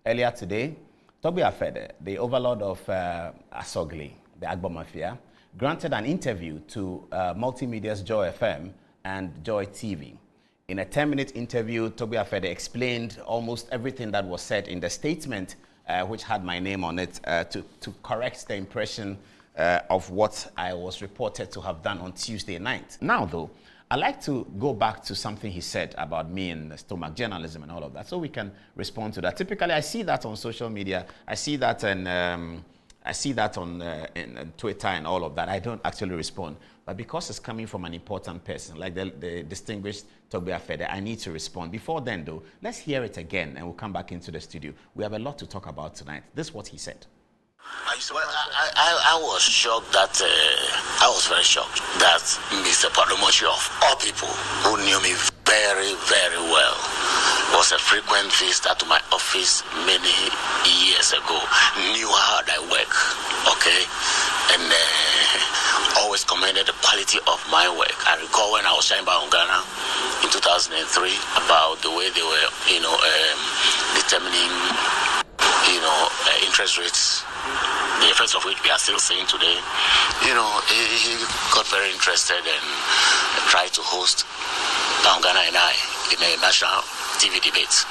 Earlier today, Togbe, the overlord of Asogli, the Agbo Mafia, granted an interview to Multimedia's Joy FM and Joy TV. In a 10-minute interview, Togbe explained almost everything that was said in the statement, which had my name on it, to correct the impression of what I was reported to have done on Tuesday night. Now, though, I'd like to go back to something he said about me and stomach journalism and all of that, so we can respond to that. Typically, I see that on social media. I see that on in Twitter and all of that. I don't actually respond. But because it's coming from an important person, like the distinguished Togbe Afede, I need to respond. Before then, though, let's hear it again, and we'll come back into the studio. We have a lot to talk about tonight. This is what he said. Well, I was shocked that, I was very shocked that Mr. Adom-Otchere, of all people who knew me very, very well, was a frequent visitor to my office many years ago, knew how I work, okay, and always commended the quality of my work. I recall when I was sharing about Ghana in 2003 about the way they were, determining, interest rates, the effects of which we are still seeing today. He got very interested and tried to host Ghana and I in a national TV debate.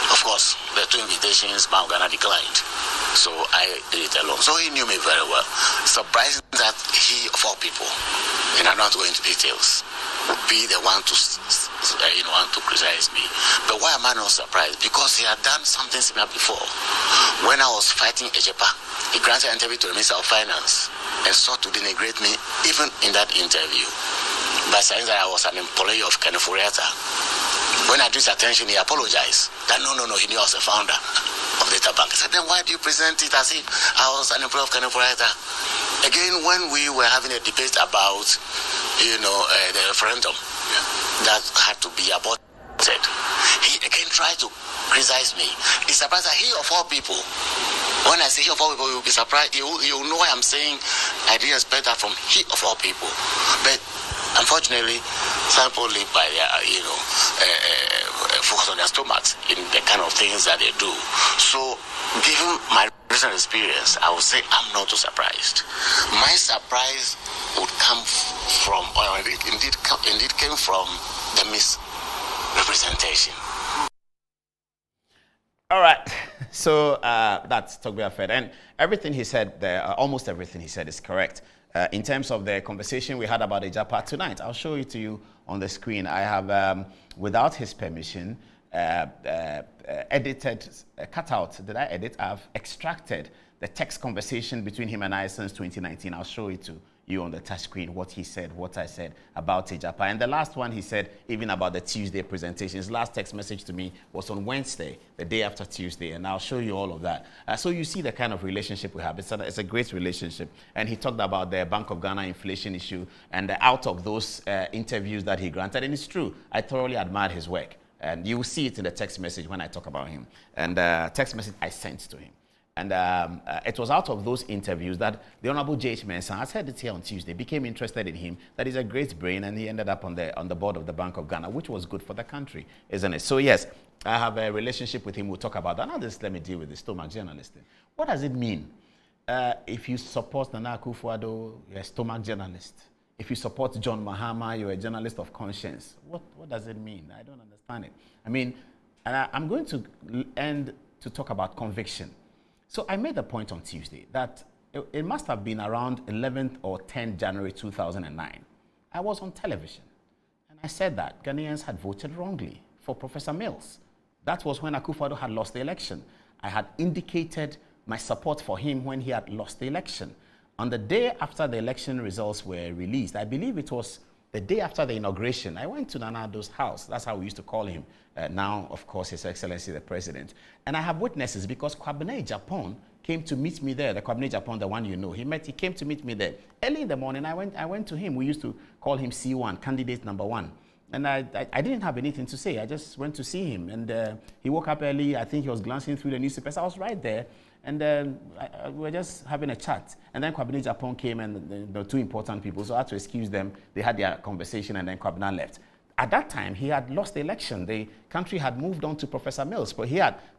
Of course, the two invitations, Ghana declined. So I did it alone. So he knew me very well. Surprising that he, of all people, and I'm not going into details, would be the one to, to criticize me. But why am I not surprised? Because he had done something similar before. When I was fighting Ejepa, he granted an interview to the Minister of Finance and sought to denigrate me, even in that interview, by saying that I was an employee of Kenefuriata. When I drew his attention, he apologized. That no, he knew I was a founder of Data Bank. I said, then why do you present it as if I was an employee of Kenefuriata? Again, when we were having a debate about, the referendum that had to be aborted, he again tried to criticize me. It's surprised that he, of all people, when I say he of all people, you'll be surprised. You'll know why I'm saying I didn't expect that from he of all people. But unfortunately, some people live by their, focus on their stomachs in the kind of things that they do. So, given my recent experience, I would say I'm not too surprised. My surprise would come from, or indeed came from the misrepresentation. All right, so that's Togbe Afede, and everything he said there, almost everything he said is correct. In terms of the conversation we had about Ejapa tonight, I'll show it to you on the screen. I have, without his permission, edited, cut out. Did I edit? I've extracted the text conversation between him and I since 2019. I'll show it to you on the touch screen, what he said, what I said about Ejapa. And the last one he said, even about the Tuesday presentation. His last text message to me was on Wednesday, the day after Tuesday, and I'll show you all of that. So you see the kind of relationship we have. It's a great relationship. And he talked about the Bank of Ghana inflation issue, and out of those interviews that he granted, and it's true, I thoroughly admired his work. And you will see it in the text message when I talk about him. And text message I sent to him. And it was out of those interviews that the Honorable J.H. Mensah, I said it here on Tuesday, became interested in him, that he's a great brain, and he ended up on the board of the Bank of Ghana, which was good for the country, isn't it? So yes, I have a relationship with him. We'll talk about that. Now just let me deal with the stomach journalist thing. What does it mean? If you support Nana Akufo-Addo, you're a stomach journalist. If you support John Mahama, you're a journalist of conscience. What does it mean? I don't understand it. I mean, and I'm going to end to talk about conviction. So I made the point on Tuesday that it must have been around 11th or 10th January 2009. I was on television, and I said that Ghanaians had voted wrongly for Professor Mills. That was when Akufo-Addo had lost the election. I had indicated my support for him when he had lost the election. On the day after the election results were released, I believe it was the day after the inauguration, I went to Nana Addo's house. That's how we used to call him. Now, of course, His Excellency the President. And I have witnesses because Kwabena Japan came to meet me there. The Kwabena Japan, the one you know, he came to meet me there. Early in the morning, I went to him. We used to call him C1, candidate number 1. And I didn't have anything to say. I just went to see him. And he woke up early. I think he was glancing through the newspapers. I was right there. And we were just having a chat. And then Kwabena Japan came, and the two important people, so I had to excuse them. They had their conversation, and then Kwabena left. at that time, he had lost the election. The country had moved on to Professor Mills, but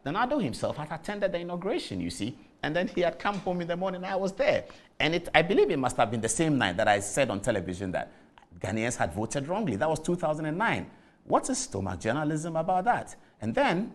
Donaldo himself had attended the inauguration, you see, and then he had come home in the morning, I was there. And I believe it must have been the same night that I said on television that Ghanaians had voted wrongly. That was 2009. What is stomach journalism about that? And then,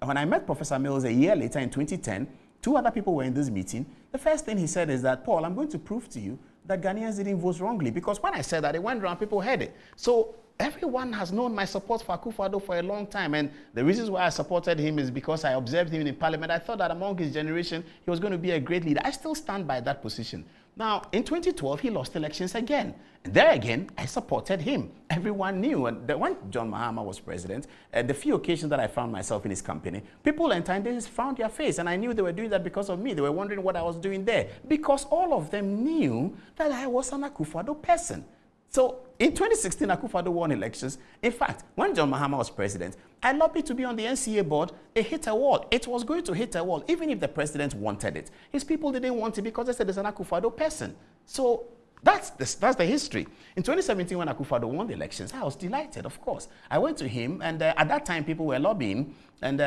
when I met Professor Mills a year later in 2010, 2 other people were in this meeting. The first thing he said is that, Paul, I'm going to prove to you that Ghanaians didn't vote wrongly, because when I said that, it went around, people heard it. So everyone has known my support for Akufo-Addo for a long time, and the reasons why I supported him is because I observed him in Parliament. I thought that among his generation, he was going to be a great leader. I still stand by that position. Now, in 2012, he lost elections again. And there again, I supported him. Everyone knew. And when John Mahama was president, the few occasions that I found myself in his company, people in time, they just found their face. And I knew they were doing that because of me. They were wondering what I was doing there. Because all of them knew that I was an Akufo-Addo person. So in 2016, Akufo-Addo won elections. In fact, when John Mahama was president, I lobbied to be on the NCA board. It hit a wall. It was going to hit a wall, even if the president wanted it. His people didn't want it because they said there's an Akufo-Addo person. So that's the history. In 2017, when Akufo-Addo won the elections, I was delighted, of course. I went to him, and at that time, people were lobbying. And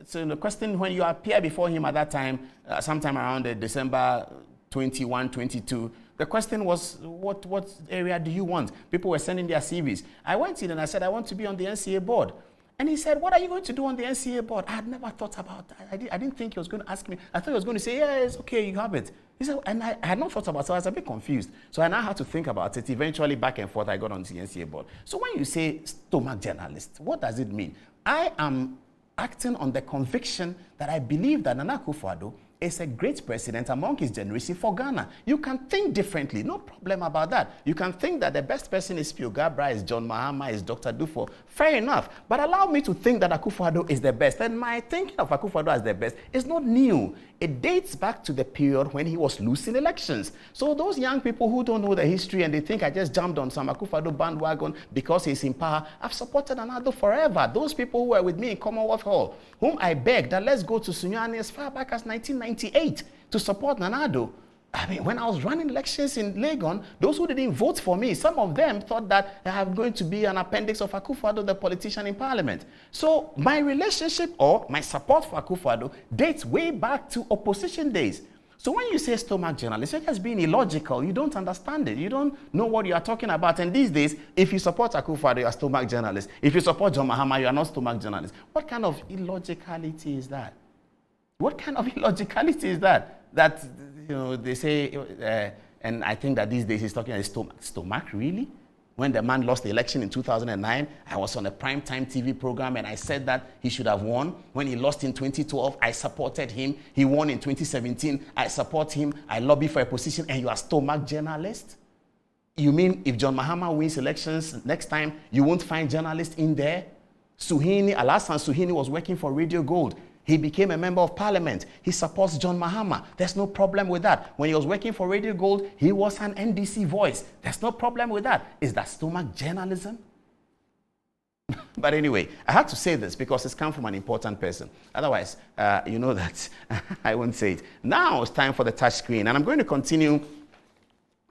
so the question, when you appear before him at that time, sometime around December 21, 22, the question was, what area do you want? People were sending their CVs. I went in and I said, I want to be on the NCA board. And he said, what are you going to do on the NCA board? I had never thought about that. I didn't think he was going to ask me. I thought he was going to say, yeah, it's okay, you have it. He said, and I had not thought about it, so I was a bit confused. So I now had to think about it. Eventually, back and forth, I got on the NCA board. So when you say stomach journalist, what does it mean? I am acting on the conviction that I believe that Nana Akufo-Addo is a great president among his generation for Ghana. You can think differently, no problem about that. You can think that the best person is Pio Gabra, is John Mahama, is Dr. Dufo. Fair enough. But allow me to think that Akufo-Addo is the best. And my thinking of Akufo-Addo as the best is not new. It dates back to the period when he was losing elections. So those young people who don't know the history and they think I just jumped on some Akufo-Addo bandwagon because he's in power, I've supported Addo forever. Those people who were with me in Commonwealth Hall, whom I begged that let's go to Sunyani as far back as 1998 to support Nana-Addo. I mean, when I was running elections in Legon, those who didn't vote for me, some of them thought that I'm going to be an appendix of Akufo-Addo, the politician in Parliament. So my relationship or my support for Akufo-Addo dates way back to opposition days. So when you say stomach journalist, you're just being illogical. You don't understand it. You don't know what you are talking about. And these days, if you support Akufo-Addo, you're a stomach journalist. If you support John Mahama, you are not stomach journalist. What kind of illogicality is that? What kind of illogicality is that? That, you know, they say, and I think that these days he's talking about stomach. Stomach, really? When the man lost the election in 2009, I was on a primetime TV program and I said that he should have won. When he lost in 2012, I supported him. He won in 2017. I support him. I lobby for a position, and you are stomach journalist? You mean if John Mahama wins elections next time, you won't find journalists in there? Suhini, Alassane Suhini was working for Radio Gold. He became a member of Parliament. He supports John Mahama. There's no problem with that. When he was working for Radio Gold, he was an NDC voice. There's no problem with that. Is that stomach journalism? But anyway, I had to say this because it's come from an important person. Otherwise, you know that I won't say it. Now it's time for the touch screen. And I'm going to continue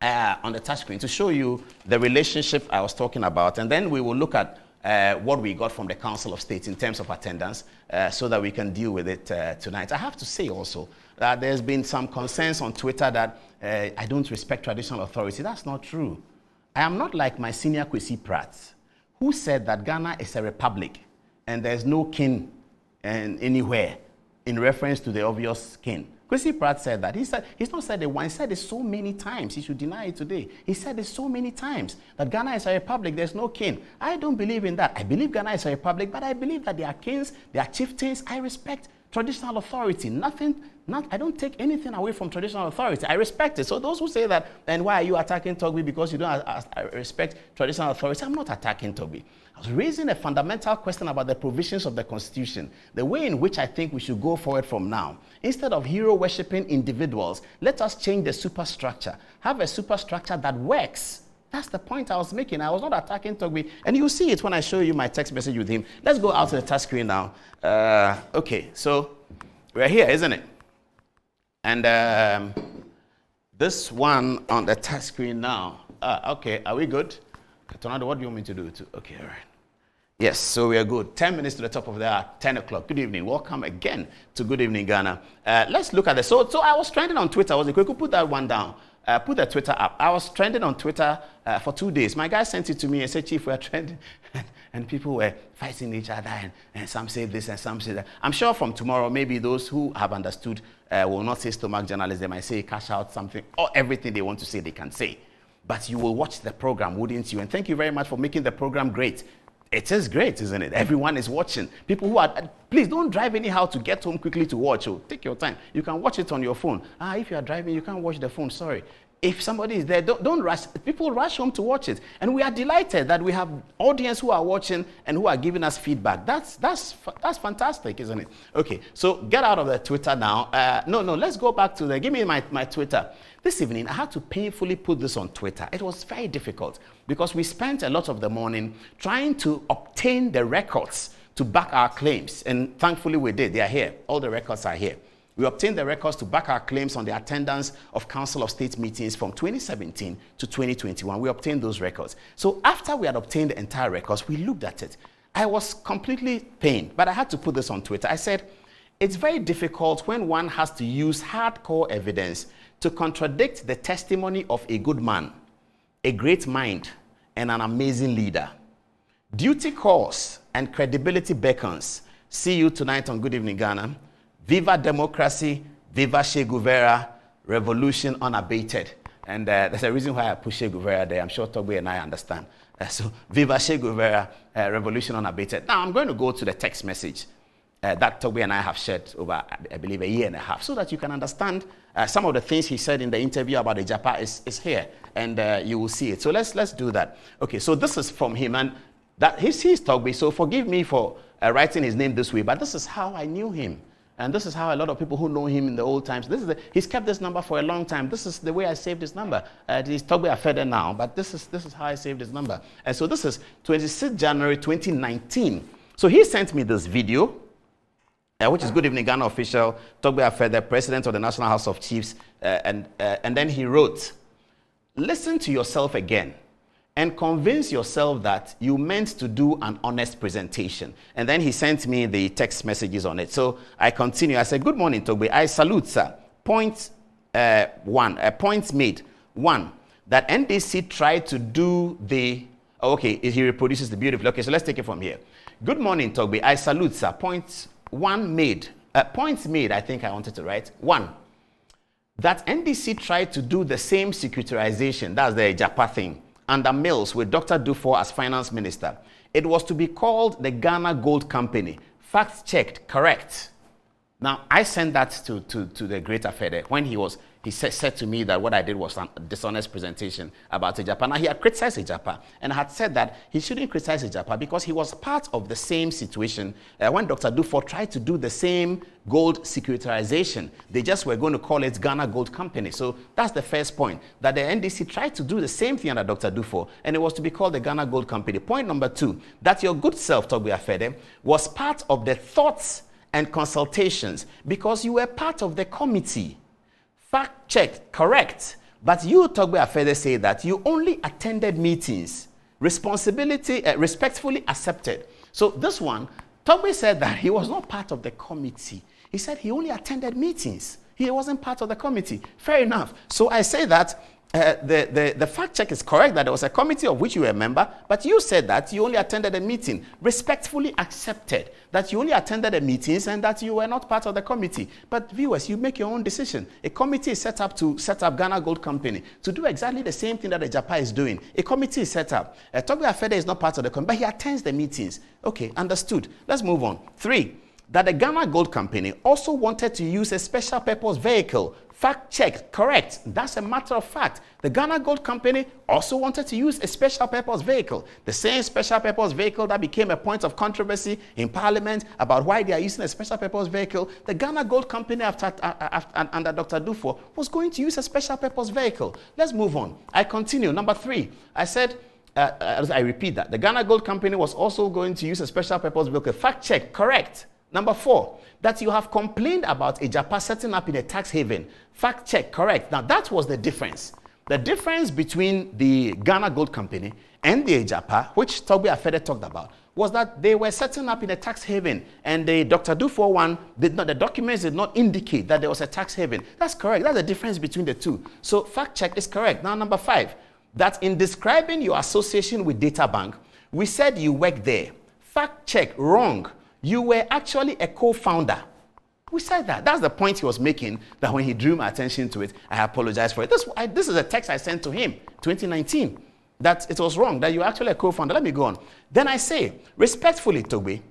on the touch screen to show you the relationship I was talking about. And then we will look at what we got from the Council of State in terms of attendance so that we can deal with it tonight. I have to say also that there's been some concerns on Twitter that I don't respect traditional authority. That's not true. I am not like my senior Kwesi Pratt, who said that Ghana is a republic and there's no king anywhere in reference to the obvious king. Kwesi Pratt said that. He said, he's not said it once, he said it so many times. He should deny it today. He said it so many times that Ghana is a republic, there's no king. I don't believe in that. I believe Ghana is a republic, but I believe that there are kings, there are chieftains. I respect traditional authority. I don't take anything away from traditional authority. I respect it. So those who say that, then why are you attacking Togbe because you don't respect traditional authority? I'm not attacking Togbe. I was raising a fundamental question about the provisions of the Constitution, the way in which I think we should go forward from now. Instead of hero-worshipping individuals, let us change the superstructure. Have a superstructure that works. That's the point I was making. I was not attacking Togbe. And you'll see it when I show you my text message with him. Let's go out to the touch screen now. Okay, so we're here, isn't it? And this one on the touch screen now. Okay, are we good? Tornado, what do you want me to do? Okay, all right. Yes, so we are good. 10 minutes to the top of the hour, 10 o'clock. Good evening. Welcome again to Good Evening Ghana. Let's look at this. So I was trending on Twitter. We could put that one down. Put the Twitter up. I was trending on Twitter for 2 days. My guy sent it to me and said, Chief, we're trending. And people were fighting each other, and some say this and some say that. I'm sure from tomorrow, maybe those who have understood will not say stomach journalists. They might say cash out something, or everything they want to say they can say. But you will watch the program, wouldn't you? And thank you very much for making the program great. It is great, isn't it? Everyone is watching. People who are, please don't drive anyhow to get home quickly to watch. Oh, take your time. You can watch it on your phone. If you are driving, you can't watch the phone. Sorry. If somebody is there, don't rush. People rush home to watch it. And we are delighted that we have audience who are watching and who are giving us feedback. That's fantastic, isn't it? Okay, so get out of the Twitter now. No, let's go back to give me my Twitter. This evening, I had to painfully put this on Twitter. It was very difficult because we spent a lot of the morning trying to obtain the records to back our claims. And thankfully we did. They are here. All the records are here. We obtained the records to back our claims on the attendance of Council of State meetings from 2017 to 2021. We obtained those records. So after we had obtained the entire records, we looked at it. I was completely pained, but I had to put this on Twitter. I said, it's very difficult when one has to use hardcore evidence to contradict the testimony of a good man, a great mind, and an amazing leader. Duty calls and credibility beckons. See you tonight on Good Evening Ghana. Viva democracy, viva Che Guevara, revolution unabated. And there's a reason why I put Che Guevara there. I'm sure Togbe and I understand. So viva Che Guevara, revolution unabated. Now I'm going to go to the text message that Togbe and I have shared over, I believe, a year and a half, so that you can understand some of the things he said in the interview about the Japa is here, and you will see it. So let's do that. Okay, so this is from him, and that he's Togbe, so forgive me for writing his name this way, but this is how I knew him. And this is how a lot of people who know him in the old times, he's kept this number for a long time. This is the way I saved his number. He's Togbe Afede now, but this is how I saved his number. And so this is 26 January 2019. So he sent me this video, which is Good Evening Ghana official, Togbe Afede, President of the National House of Chiefs, and then he wrote, listen to yourself again and convince yourself that you meant to do an honest presentation. And then he sent me the text messages on it. So I continue. I said, good morning, Togbe. I salute, sir. Points made. One, that NDC tried to do the... Oh, okay, he reproduces the beautiful. Okay, so let's take it from here. Good morning, Togbe. I salute, sir. Points made, I think I wanted to write. One, that NDC tried to do the same securitization, that's the Japa thing, under Mills with Dr. Dufour as finance minister. It was to be called the Ghana Gold Company. Fact checked, correct. Now, I sent that to the great Afede when he said to me that what I did was a dishonest presentation about Ejapa. Now, he had criticized Ejapa and had said that he shouldn't criticize Ejapa because he was part of the same situation when Dr. Dufour tried to do the same gold securitization. They just were going to call it Ghana Gold Company. So that's the first point, that the NDC tried to do the same thing under Dr. Dufour, and it was to be called the Ghana Gold Company. Point number two, that your good self, Togbe Afede, was part of the thoughts and consultations because you were part of the committee. Fact checked, correct. But you, Togbe Afede, say that you only attended meetings. Respectfully accepted. So this one, Togbe said that he was not part of the committee. He said he only attended meetings. He wasn't part of the committee. Fair enough. So I say that the fact check is correct, that there was a committee of which you were a member, but you said that you only attended a meeting. Respectfully accepted that you only attended the meetings and that you were not part of the committee. But viewers, you make your own decision. A committee is set up to set up Ghana Gold Company to do exactly the same thing that the Japa is doing. A committee is set up. Togbe Afede is not part of the committee, but he attends the meetings. Okay, understood. Let's move on. 3, that the Ghana Gold Company also wanted to use a special purpose vehicle. Fact checked, correct. That's a matter of fact. The Ghana Gold Company also wanted to use a special purpose vehicle. The same special purpose vehicle that became a point of controversy in Parliament about why they are using a special purpose vehicle. The Ghana Gold Company under Dr. Dufour was going to use a special purpose vehicle. Let's move on. I continue. Number 3, I said, I repeat that. The Ghana Gold Company was also going to use a special purpose vehicle. Fact check, correct. Number 4, that you have complained about a Japa setting up in a tax haven. Fact check, correct. Now that was the difference. The difference between the Ghana Gold Company and the Ejapa, which Togbe talked about, was that they were setting up in a tax haven, and the Dr. Dufour one the documents did not indicate that there was a tax haven. That's correct. That's the difference between the two. So fact check is correct. Now, number 5, that in describing your association with DataBank, we said you worked there. Fact check, wrong. You were actually a co-founder. We said that. That's the point he was making, that when he drew my attention to it, I apologize for it. This is a text I sent to him, 2019, that it was wrong, that you were actually a co-founder. Let me go on. Then I say, respectfully, Togbe,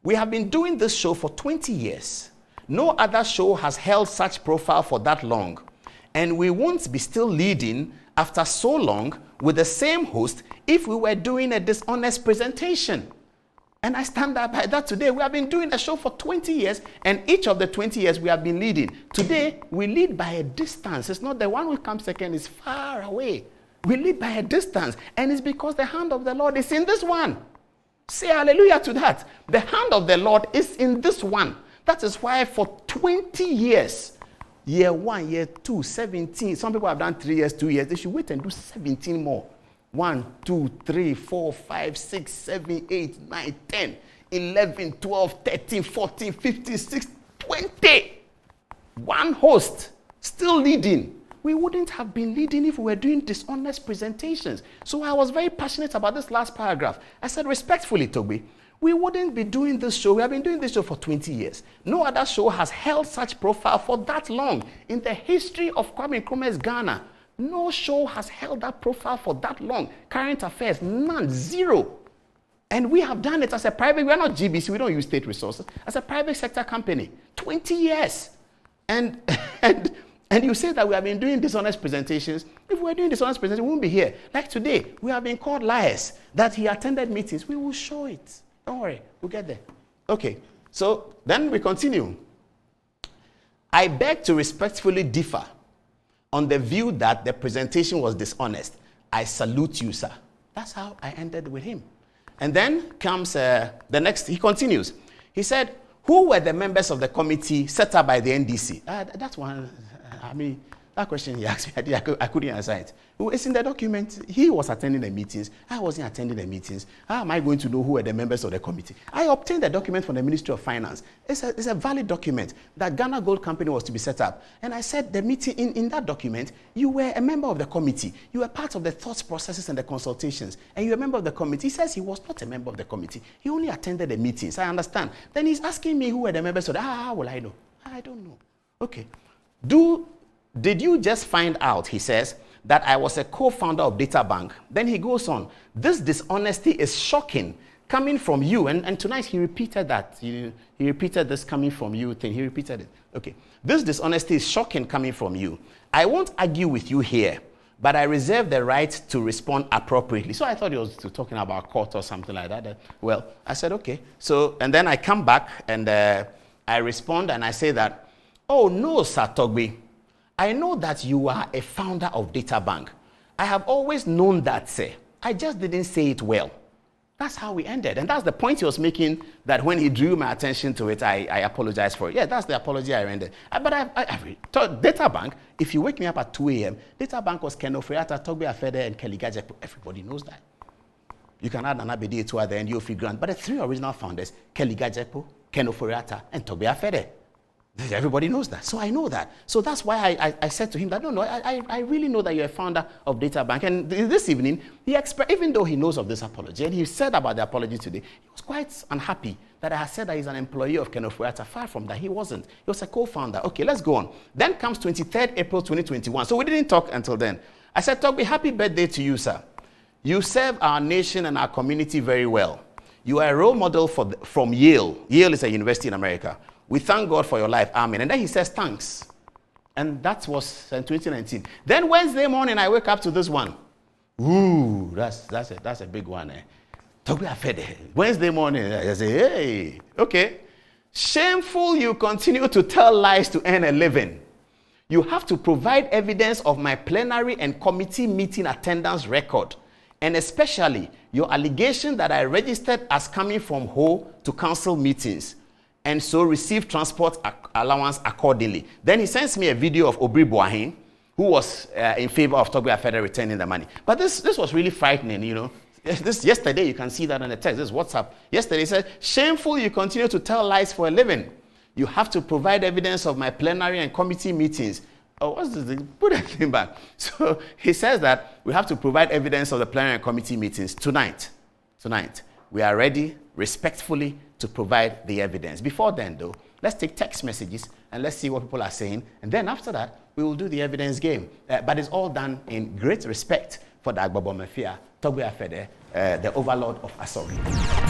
we have been doing this show for 20 years. No other show has held such profile for that long. And we won't be still leading after so long with the same host if we were doing a dishonest presentation. And I stand up by that today. We have been doing a show for 20 years, and each of the 20 years we have been leading. Today, we lead by a distance. It's not the one who comes second is far away. We lead by a distance, and it's because the hand of the Lord is in this one. Say hallelujah to that. The hand of the Lord is in this one. That is why for 20 years, year 1, year 2, 17, some people have done 3 years, 2 years. They should wait and do 17 more. 1, 2, 3, 4, 5, 6, 7, 8, 9, 10, 11, 12, 13, 14, 15, 16, 20. One host still leading. We wouldn't have been leading if we were doing dishonest presentations. So I was very passionate about this last paragraph. I said, respectfully, Togbe, we wouldn't be doing this show. We have been doing this show for 20 years. No other show has held such profile for that long in the history of Kwame Nkrumah's Ghana. No show has held that profile for that long. Current affairs, none, zero. And we have done it as a private, we're not GBC, we don't use state resources, as a private sector company, 20 years. And you say that we have been doing dishonest presentations. If we were doing dishonest presentations, we wouldn't be here. Like today, we have been called liars, that he attended meetings. We will show it. Don't worry, we'll get there. Okay, so then we continue. I beg to respectfully differ on the view that the presentation was dishonest. I salute you, sir. That's how I ended with him. And then comes the next, he continues. He said, who were the members of the committee set up by the NDC? That's one, that question he asked me, I couldn't answer it. It's in the document. He was attending the meetings. I wasn't attending the meetings. How am I going to know who were the members of the committee? I obtained the document from the Ministry of Finance. It's a valid document that Ghana Gold Company was to be set up. And I said the meeting, in that document, you were a member of the committee. You were part of the thoughts, processes, and the consultations. And you were a member of the committee. He says he was not a member of the committee. He only attended the meetings. I understand. Then he's asking me who were the members of the, how will I know? I don't know. Okay. Did you just find out, he says, that I was a co-founder of DataBank? Then he goes on, this dishonesty is shocking coming from you. And tonight he repeated that. He repeated this coming from you thing. He repeated it. Okay. This dishonesty is shocking coming from you. I won't argue with you here, but I reserve the right to respond appropriately. So I thought he was talking about court or something like that. Well, I said, okay. So, and then I come back and I respond and I say that, oh no, Sir Togbe, I know that you are a founder of DataBank. I have always known that, sir. I just didn't say it well. That's how we ended. And that's the point he was making, that when he drew my attention to it, I apologized for it. Yeah, that's the apology I rendered. But I thought DataBank, if you wake me up at 2 a.m., DataBank was Ken Ofori-Atta, Togbe Afede, and Kelly Gajepo. Everybody knows that. You can add an Abedi to at the end, you'll feel grand. But the 3 original founders, Kelly Gajepo, Ken Ofori-Atta, and Togbe Afede. Everybody knows that. So I know that. So that's why I said to him that, no, I really know that you're a founder of DataBank. And this evening, even though he knows of this apology, and he said about the apology today, he was quite unhappy that I had said that he's an employee of Ken Ofori-Atta. Far from that, he wasn't. He was a co-founder. Okay, let's go on. Then comes 23rd April 2021. So we didn't talk until then. I said, Togbe, happy birthday to you, sir. You serve our nation and our community very well. You are a role model from Yale. Yale is a university in America. We thank God for your life. Amen. And then he says, thanks. And that was in 2019. Then Wednesday morning, I wake up to this one. Ooh, that's a big one. Togbe Afede. Wednesday morning, I say, hey, okay. Shameful you continue to tell lies to earn a living. You have to provide evidence of my plenary and committee meeting attendance record. And especially your allegation that I registered as coming from Ho to council meetings, and so receive transport allowance accordingly. Then he sends me a video of Obri Boahin who was in favor of Togbe returning the money. But this was really frightening, you know. Yesterday, you can see that on the text. This is WhatsApp. Yesterday, it said, shameful, you continue to tell lies for a living. You have to provide evidence of my plenary and committee meetings. Oh, what's this? Put that thing back. So he says that we have to provide evidence of the plenary and committee meetings tonight. Tonight. We are ready, respectfully, to provide the evidence. Before then, though, let's take text messages and let's see what people are saying. And then after that, we will do the evidence game. But it's all done in great respect for the Agbabo Mafia, Togbe Afede, the overlord of Asori.